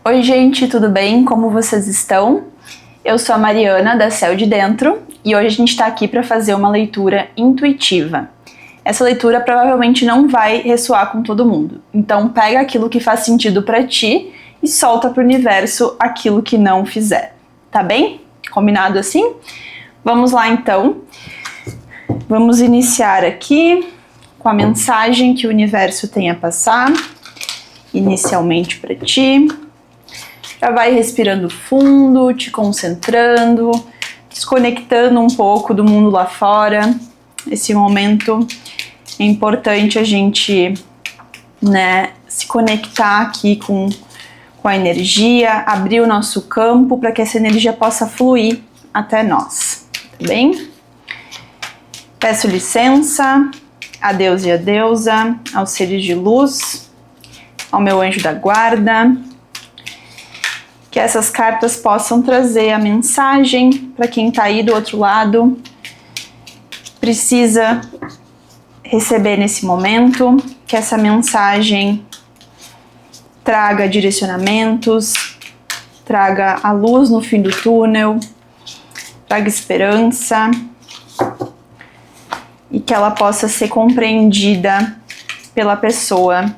Oi gente, tudo bem? Como vocês estão? Eu sou a Mariana da Céu de Dentro e hoje a gente está aqui para fazer uma leitura intuitiva. Essa leitura provavelmente não vai ressoar com todo mundo, então pega aquilo que faz sentido para ti e solta para o universo aquilo que não fizer, tá bem? Combinado assim? Vamos lá então. Vamos iniciar aqui com a mensagem que o universo tem a passar inicialmente para ti. Já vai respirando fundo, te concentrando, desconectando um pouco do mundo lá fora. Esse momento é importante a gente, se conectar aqui com a energia, abrir o nosso campo para que essa energia possa fluir até nós, tá bem? Peço licença a Deus e a deusa, aos seres de luz, ao meu anjo da guarda, que essas cartas possam trazer a mensagem para quem está aí do outro lado, precisa receber nesse momento, que essa mensagem traga direcionamentos, traga a luz no fim do túnel, traga esperança e que ela possa ser compreendida pela pessoa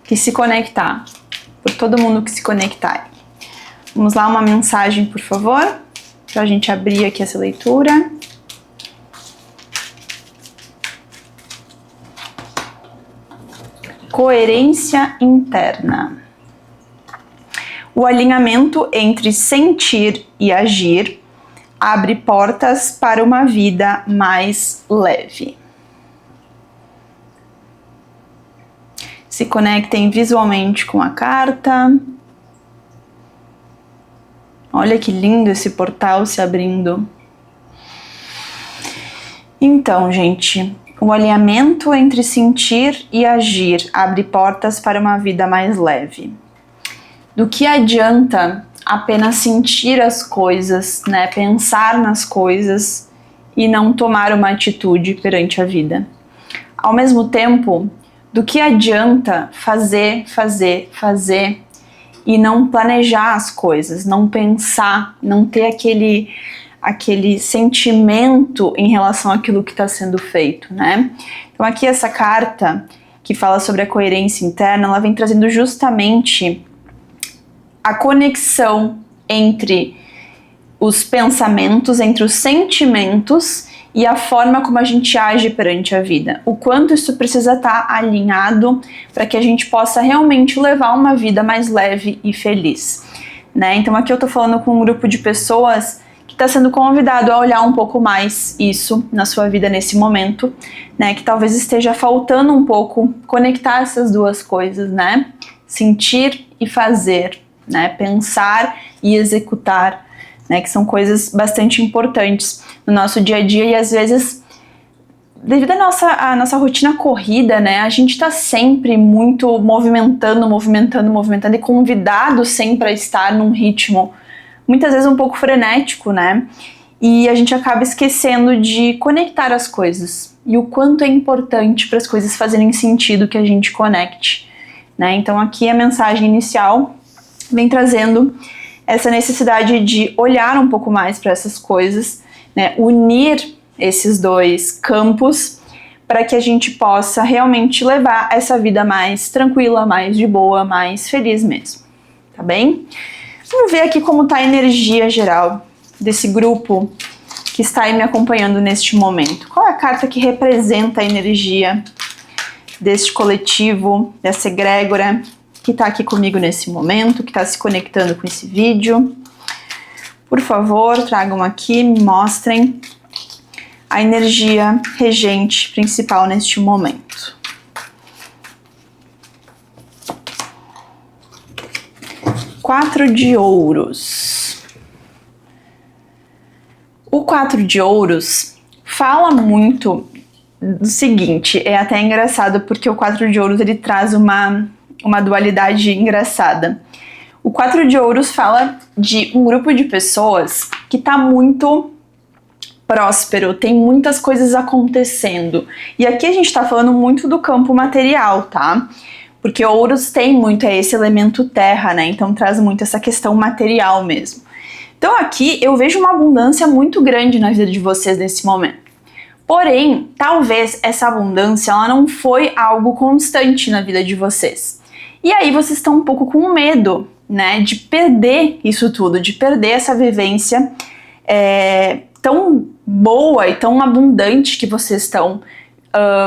que se conectar, por todo mundo que se conectar. Vamos lá, uma mensagem, por favor, para a gente abrir aqui essa leitura. Coerência interna. O alinhamento entre sentir e agir abre portas para uma vida mais leve. Se conectem visualmente com a carta. Olha que lindo esse portal se abrindo. Então, gente, o alinhamento entre sentir e agir abre portas para uma vida mais leve. Do que adianta apenas sentir as coisas, pensar nas coisas e não tomar uma atitude perante a vida? Ao mesmo tempo, do que adianta fazer e não planejar as coisas, não pensar, não ter aquele sentimento em relação àquilo que está sendo feito, Então aqui essa carta que fala sobre a coerência interna, ela vem trazendo justamente a conexão entre os pensamentos, entre os sentimentos e a forma como a gente age perante a vida. O quanto isso precisa estar alinhado para que a gente possa realmente levar uma vida mais leve e feliz, Então aqui eu tô falando com um grupo de pessoas que está sendo convidado a olhar um pouco mais isso na sua vida nesse momento, que talvez esteja faltando um pouco conectar essas duas coisas, Sentir e fazer, pensar e executar, que são coisas bastante importantes no nosso dia a dia e às vezes, devido à nossa rotina corrida, a gente está sempre muito movimentando e convidado sempre a estar num ritmo muitas vezes um pouco frenético, E a gente acaba esquecendo de conectar as coisas e o quanto é importante para as coisas fazerem sentido que a gente conecte, Então aqui a mensagem inicial vem trazendo essa necessidade de olhar um pouco mais para essas coisas, unir esses dois campos para que a gente possa realmente levar essa vida mais tranquila, mais de boa, mais feliz mesmo, tá bem? Vamos ver aqui como está a energia geral desse grupo que está aí me acompanhando neste momento. Qual é a carta que representa a energia deste coletivo, dessa egrégora que está aqui comigo nesse momento, que está se conectando com esse vídeo? Por favor, tragam aqui, me mostrem a energia regente principal neste momento. Quatro de ouros. O 4 de ouros fala muito do seguinte, é até engraçado porque o 4 de ouros ele traz uma dualidade engraçada. O 4 de ouros fala de um grupo de pessoas que está muito próspero, tem muitas coisas acontecendo. E aqui a gente está falando muito do campo material, tá? Porque Ouros tem muito esse elemento terra, né? Então traz muito essa questão material mesmo. Então aqui eu vejo uma abundância muito grande na vida de vocês nesse momento. Porém, talvez essa abundância ela não foi algo constante na vida de vocês. E aí vocês estão um pouco com medo, né, de perder isso tudo, de perder essa vivência tão boa e tão abundante que vocês estão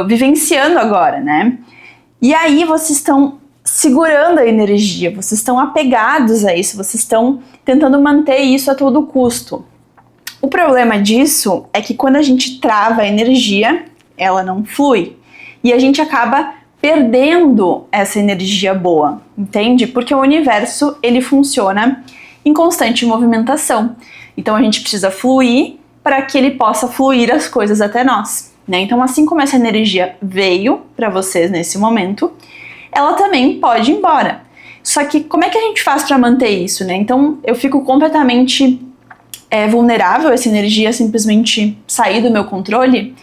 vivenciando agora, né? E aí vocês estão segurando a energia, vocês estão apegados a isso, vocês estão tentando manter isso a todo custo. O problema disso é que quando a gente trava a energia, ela não flui. E a gente acaba perdendo essa energia boa, entende? Porque o universo, ele funciona em constante movimentação. Então a gente precisa fluir para que ele possa fluir as coisas até nós, né? Então assim como essa energia veio para vocês nesse momento, ela também pode ir embora. Só que como é que a gente faz para manter isso, né? Então eu fico completamente vulnerável, essa energia simplesmente sair do meu controle.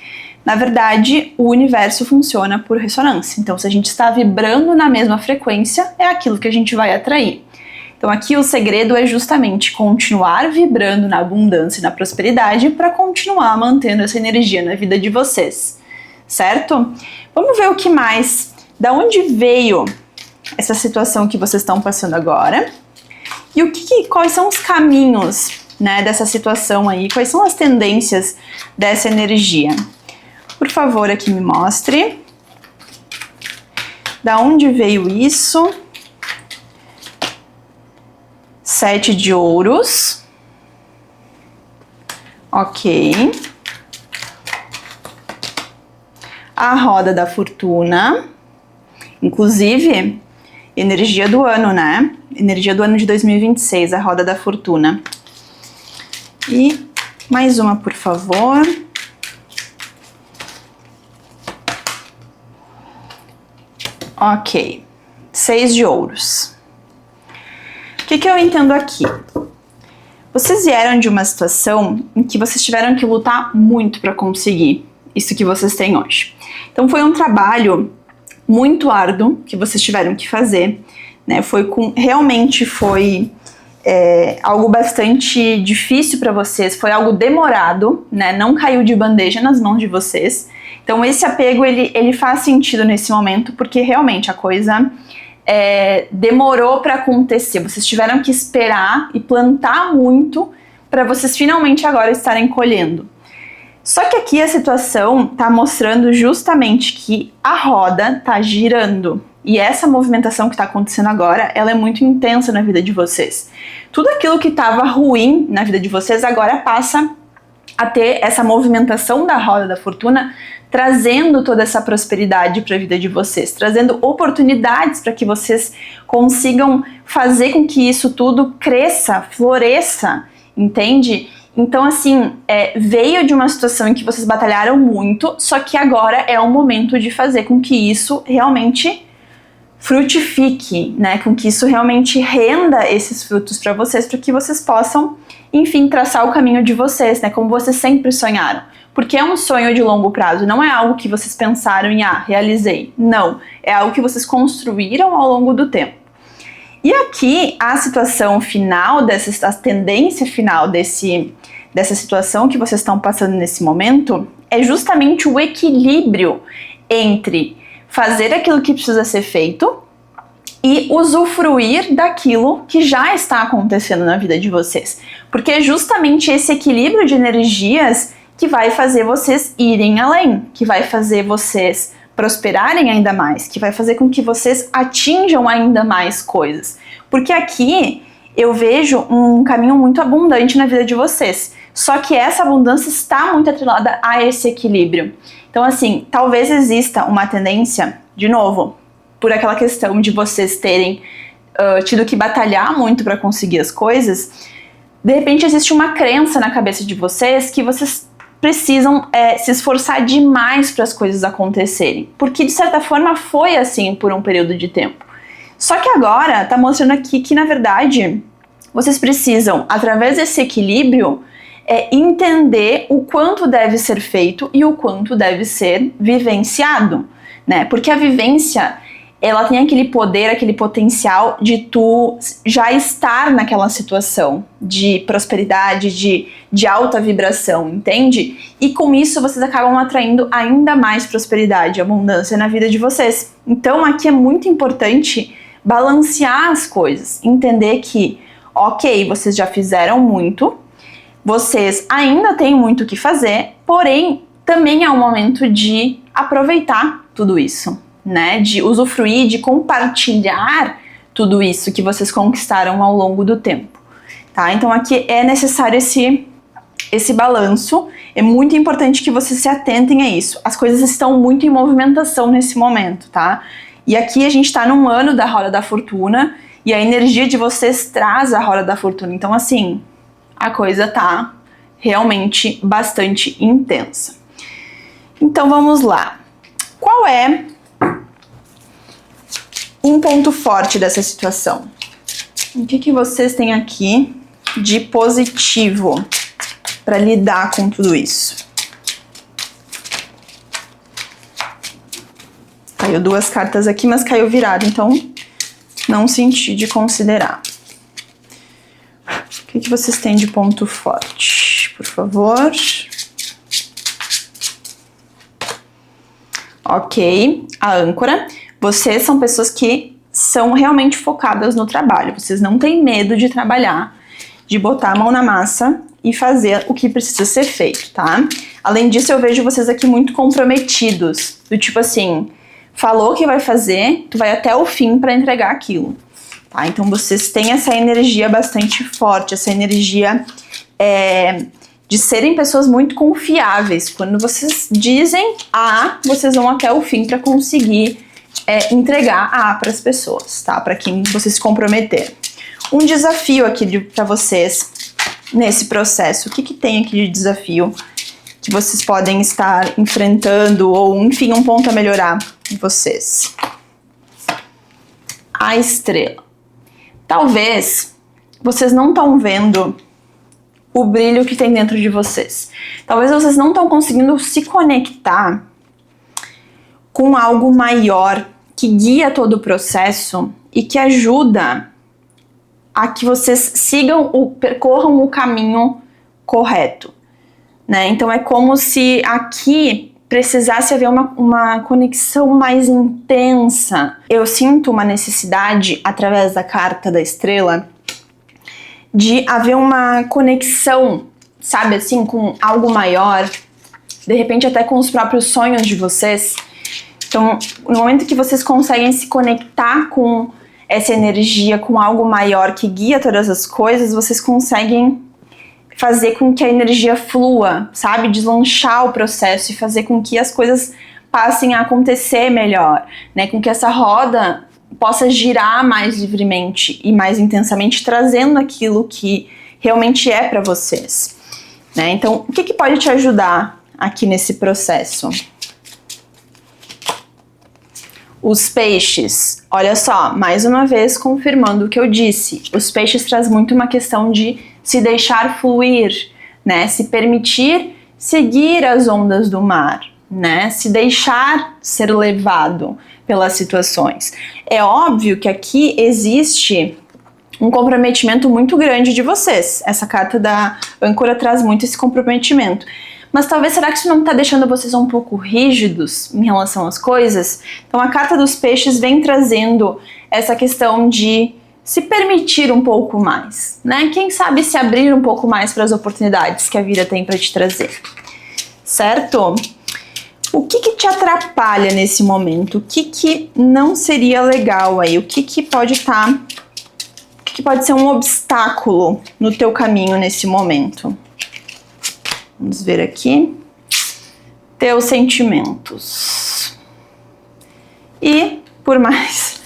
Na verdade, o universo funciona por ressonância. Então, se a gente está vibrando na mesma frequência, é aquilo que a gente vai atrair. Então, aqui o segredo é justamente continuar vibrando na abundância e na prosperidade para continuar mantendo essa energia na vida de vocês, certo? Vamos ver o que mais, da onde veio essa situação que vocês estão passando agora e quais são os caminhos, né, dessa situação aí, quais são as tendências dessa energia. Por favor, aqui me mostre. Da onde veio isso? 7 de ouros. Ok. A roda da fortuna. Inclusive, energia do ano, né? Energia do ano de 2026, a roda da fortuna. E mais uma, por favor. Ok. 6 de ouros. O que eu entendo aqui? Vocês vieram de uma situação em que vocês tiveram que lutar muito para conseguir isso que vocês têm hoje. Então foi um trabalho muito árduo que vocês tiveram que fazer, né? Realmente foi algo bastante difícil para vocês, foi algo demorado, né? Não caiu de bandeja nas mãos de vocês. Então esse apego ele faz sentido nesse momento, porque realmente a coisa demorou para acontecer. Vocês tiveram que esperar e plantar muito para vocês finalmente agora estarem colhendo. Só que aqui a situação está mostrando justamente que a roda está girando. E essa movimentação que está acontecendo agora, ela é muito intensa na vida de vocês. Tudo aquilo que estava ruim na vida de vocês agora passa a ter essa movimentação da roda da fortuna, trazendo toda essa prosperidade para a vida de vocês, trazendo oportunidades para que vocês consigam fazer com que isso tudo cresça, floresça, entende? Então, assim, veio de uma situação em que vocês batalharam muito, só que agora é o momento de fazer com que isso realmente frutifique, né? Com que isso realmente renda esses frutos para que vocês possam, enfim, traçar o caminho de vocês, né? Como vocês sempre sonharam. Porque é um sonho de longo prazo, não é algo que vocês pensaram em, realizei. Não, é algo que vocês construíram ao longo do tempo. E aqui, a situação final, a tendência final dessa situação que vocês estão passando nesse momento, é justamente o equilíbrio entre fazer aquilo que precisa ser feito e usufruir daquilo que já está acontecendo na vida de vocês. Porque é justamente esse equilíbrio de energias que vai fazer vocês irem além, que vai fazer vocês prosperarem ainda mais, que vai fazer com que vocês atinjam ainda mais coisas. Porque aqui eu vejo um caminho muito abundante na vida de vocês, só que essa abundância está muito atrelada a esse equilíbrio. Então, assim, talvez exista uma tendência, de novo, por aquela questão de vocês terem tido que batalhar muito para conseguir as coisas, de repente existe uma crença na cabeça de vocês que vocês precisam se esforçar demais para as coisas acontecerem, porque de certa forma foi assim por um período de tempo. Só que agora está mostrando aqui que na verdade vocês precisam, através desse equilíbrio, entender o quanto deve ser feito e o quanto deve ser vivenciado, né? Porque a vivência ela tem aquele poder, aquele potencial de tu já estar naquela situação de prosperidade, de alta vibração, entende? E com isso vocês acabam atraindo ainda mais prosperidade e abundância na vida de vocês. Então aqui é muito importante balancear as coisas, entender que, ok, vocês já fizeram muito, vocês ainda têm muito o que fazer, porém também é o momento de aproveitar tudo isso, né? De usufruir, de compartilhar tudo isso que vocês conquistaram ao longo do tempo, tá? Então aqui é necessário esse balanço, é muito importante que vocês se atentem a isso. As coisas estão muito em movimentação nesse momento, tá? E aqui a gente tá num ano da Roda da Fortuna e a energia de vocês traz a Roda da Fortuna. Então assim, a coisa tá realmente bastante intensa. Então vamos lá. Qual é um ponto forte dessa situação? O que vocês têm aqui de positivo para lidar com tudo isso? Caiu 2 cartas aqui, mas caiu virado, então não senti de considerar. O que vocês têm de ponto forte, por favor? Ok, a âncora. Vocês são pessoas que são realmente focadas no trabalho. Vocês não têm medo de trabalhar, de botar a mão na massa e fazer o que precisa ser feito, tá? Além disso, eu vejo vocês aqui muito comprometidos. Do tipo assim, falou que vai fazer, tu vai até o fim para entregar aquilo, tá? Então vocês têm essa energia bastante forte, essa energia de serem pessoas muito confiáveis. Quando vocês dizem A, vocês vão até o fim para conseguir entregar A para as pessoas, tá? Para quem vocês se comprometer. Um desafio aqui para vocês nesse processo. O que tem aqui de desafio que vocês podem estar enfrentando ou, enfim, um ponto a melhorar em vocês? A estrela. Talvez vocês não estão vendo o brilho que tem dentro de vocês. Talvez vocês não estão conseguindo se conectar com algo maior que guia todo o processo e que ajuda a que vocês percorram o caminho correto, né? Então é como se aqui precisasse haver uma conexão mais intensa. Eu sinto uma necessidade, através da carta da estrela, de haver uma conexão, sabe, assim, com algo maior, de repente até com os próprios sonhos de vocês. Então, no momento que vocês conseguem se conectar com essa energia, com algo maior que guia todas as coisas, vocês conseguem fazer com que a energia flua, sabe, deslanchar o processo e fazer com que as coisas passem a acontecer melhor, né, com que essa roda possa girar mais livremente e mais intensamente, trazendo aquilo que realmente é para vocês, né? Então, o que pode te ajudar aqui nesse processo? Os peixes. Olha só, mais uma vez confirmando o que eu disse. Os peixes traz muito uma questão de se deixar fluir, né? Se permitir seguir as ondas do mar, né? Se deixar ser levado pelas situações. É óbvio que aqui existe um comprometimento muito grande de vocês. Essa carta da âncora traz muito esse comprometimento. Mas talvez, será que isso não está deixando vocês um pouco rígidos em relação às coisas? Então a carta dos peixes vem trazendo essa questão de se permitir um pouco mais, né? Quem sabe se abrir um pouco mais para as oportunidades que a vida tem para te trazer, certo? O que te atrapalha nesse momento? O que não seria legal aí? O que pode estar... O que pode ser um obstáculo no teu caminho nesse momento? Vamos ver aqui. Teus sentimentos. E, por mais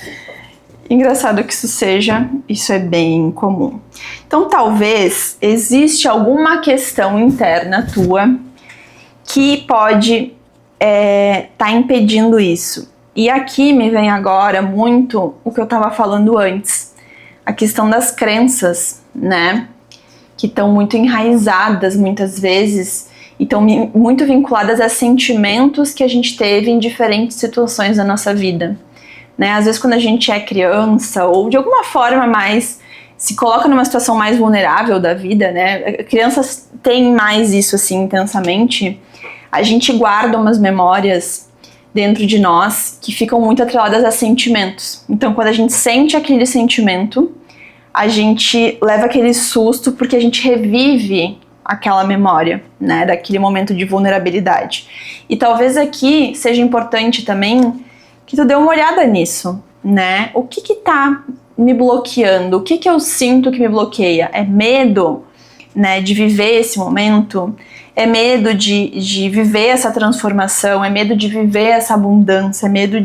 engraçado que isso seja, isso é bem comum. Então, talvez existe alguma questão interna tua que pode tá impedindo isso. E aqui me vem agora muito o que eu estava falando antes. A questão das crenças, né? Que estão muito enraizadas muitas vezes e estão muito vinculadas a sentimentos que a gente teve em diferentes situações da nossa vida, né? Às vezes quando a gente é criança ou de alguma forma mais se coloca numa situação mais vulnerável da vida, né? Crianças têm mais isso assim intensamente. A gente guarda umas memórias dentro de nós que ficam muito atreladas a sentimentos. Então, quando a gente sente aquele sentimento, a gente leva aquele susto porque a gente revive aquela memória, né, daquele momento de vulnerabilidade. E talvez aqui seja importante também que tu dê uma olhada nisso, né? O que tá me bloqueando? O que eu sinto que me bloqueia? É medo, né, de viver esse momento? É medo de viver essa transformação? É medo de viver essa abundância? É medo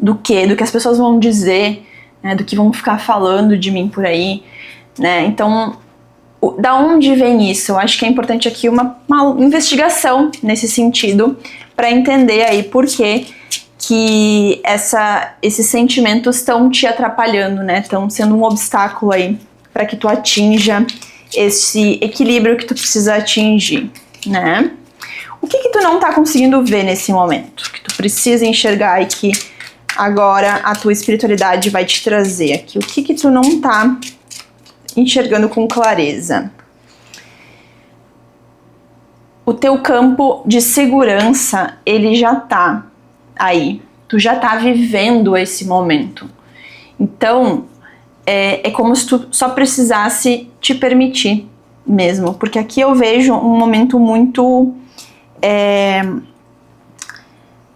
do quê? Do que as pessoas vão dizer, né, do que vão ficar falando de mim por aí, né? Então, da onde vem isso? Eu acho que é importante aqui uma investigação nesse sentido para entender aí por que esses sentimentos estão te atrapalhando, né? Estão sendo um obstáculo aí para que tu atinja esse equilíbrio que tu precisa atingir, né? O que tu não tá conseguindo ver nesse momento? Que tu precisa enxergar e que agora a tua espiritualidade vai te trazer aqui. O que tu não tá enxergando com clareza? O teu campo de segurança, ele já tá aí. Tu já tá vivendo esse momento. Então, é como se tu só precisasse te permitir mesmo. Porque aqui eu vejo um momento muito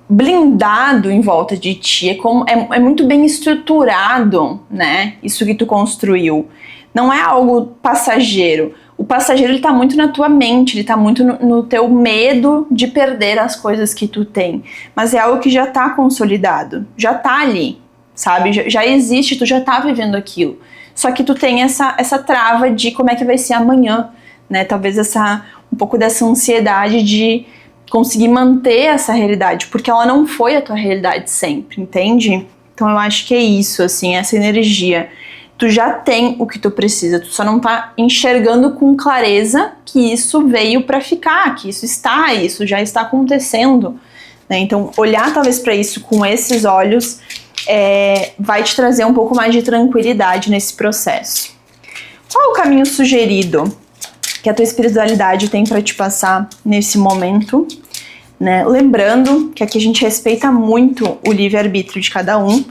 blindado em volta de ti. É muito bem estruturado, né? Isso que tu construiu. Não é algo passageiro. O passageiro, ele tá muito na tua mente, ele tá muito no teu medo de perder as coisas que tu tem. Mas é algo que já tá consolidado, já tá ali, sabe? Já existe, tu já tá vivendo aquilo. Só que tu tem essa trava de como é que vai ser amanhã, né? Talvez um pouco dessa ansiedade de conseguir manter essa realidade, porque ela não foi a tua realidade sempre, entende? Então eu acho que é isso, assim, essa energia. Tu já tem o que tu precisa, tu só não tá enxergando com clareza que isso veio pra ficar, que isso já está acontecendo, né? Então, olhar talvez pra isso com esses olhos vai te trazer um pouco mais de tranquilidade nesse processo. Qual é o caminho sugerido que a tua espiritualidade tem pra te passar nesse momento, né? Lembrando que aqui a gente respeita muito o livre-arbítrio de cada um.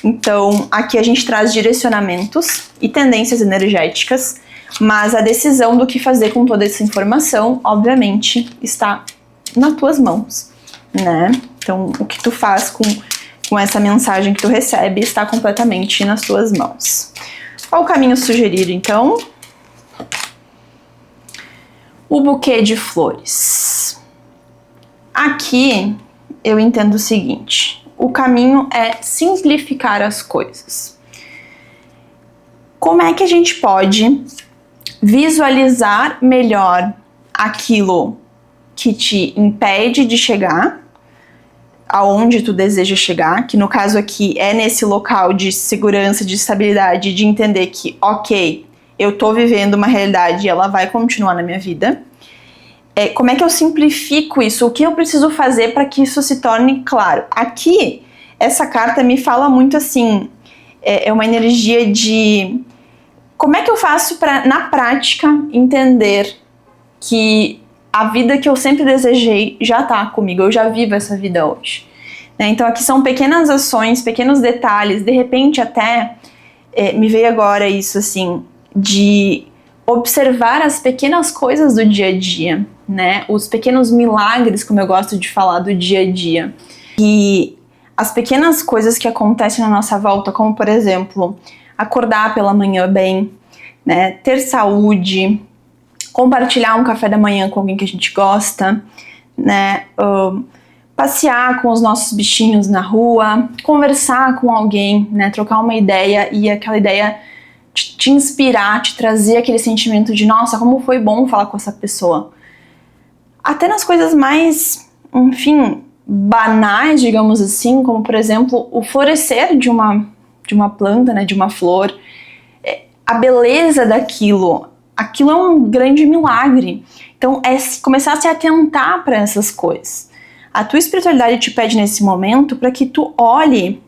Então, aqui a gente traz direcionamentos e tendências energéticas, mas a decisão do que fazer com toda essa informação, obviamente, está nas tuas mãos, né? Então, o que tu faz com essa mensagem que tu recebe está completamente nas tuas mãos. Qual o caminho sugerido, então? O buquê de flores. Aqui, eu entendo o seguinte: o caminho é simplificar as coisas. Como é que a gente pode visualizar melhor aquilo que te impede de chegar aonde tu deseja chegar, que no caso aqui é nesse local de segurança, de estabilidade, de entender que, ok, eu tô vivendo uma realidade e ela vai continuar na minha vida. Como é que eu simplifico isso? O que eu preciso fazer para que isso se torne claro? Aqui, essa carta me fala muito assim, é uma energia de como é que eu faço para, na prática, entender que a vida que eu sempre desejei já tá comigo, eu já vivo essa vida hoje. Então aqui são pequenas ações, pequenos detalhes, de repente até me veio agora isso assim, de observar as pequenas coisas do dia a dia, né? Os pequenos milagres, como eu gosto de falar, do dia a dia. E as pequenas coisas que acontecem na nossa volta, como por exemplo, acordar pela manhã bem, né? Ter saúde, compartilhar um café da manhã com alguém que a gente gosta, né? Passear com os nossos bichinhos na rua, conversar com alguém, né? Trocar uma ideia e aquela ideia te inspirar, te trazer aquele sentimento de nossa, como foi bom falar com essa pessoa. Até nas coisas mais, enfim, banais, digamos assim, como por exemplo o florescer de uma planta, né, de uma flor, a beleza daquilo, aquilo é um grande milagre. Então é começar a se atentar para essas coisas. A tua espiritualidade te pede nesse momento para que tu olhe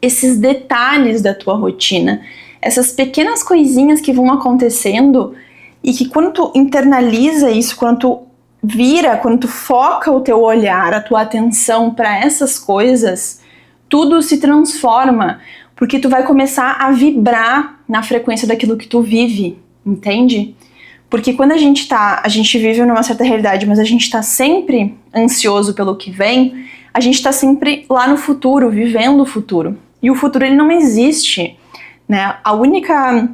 esses detalhes da tua rotina, essas pequenas coisinhas que vão acontecendo e que quando tu internaliza isso, quando tu vira, quando tu foca o teu olhar, a tua atenção para essas coisas, tudo se transforma, porque tu vai começar a vibrar na frequência daquilo que tu vive, entende? Porque quando a gente vive numa certa realidade, mas a gente tá sempre ansioso pelo que vem, a gente tá sempre lá no futuro, vivendo o futuro. E o futuro, ele não existe, né? A única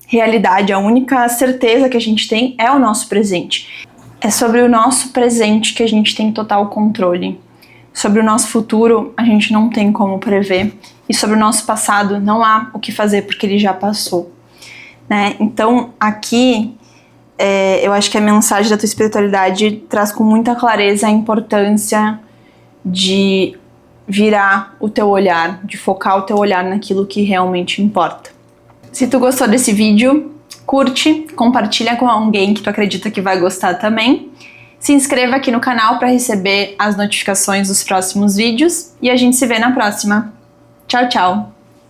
realidade, a única certeza que a gente tem é o nosso presente. É sobre o nosso presente que a gente tem total controle. Sobre o nosso futuro, a gente não tem como prever. E sobre o nosso passado, não há o que fazer porque ele já passou, né? Então, aqui, eu acho que a mensagem da tua espiritualidade traz com muita clareza a importância de virar o teu olhar, de focar o teu olhar naquilo que realmente importa. Se tu gostou desse vídeo, curte, compartilha com alguém que tu acredita que vai gostar também. Se inscreva aqui no canal para receber as notificações dos próximos vídeos e a gente se vê na próxima. Tchau, tchau!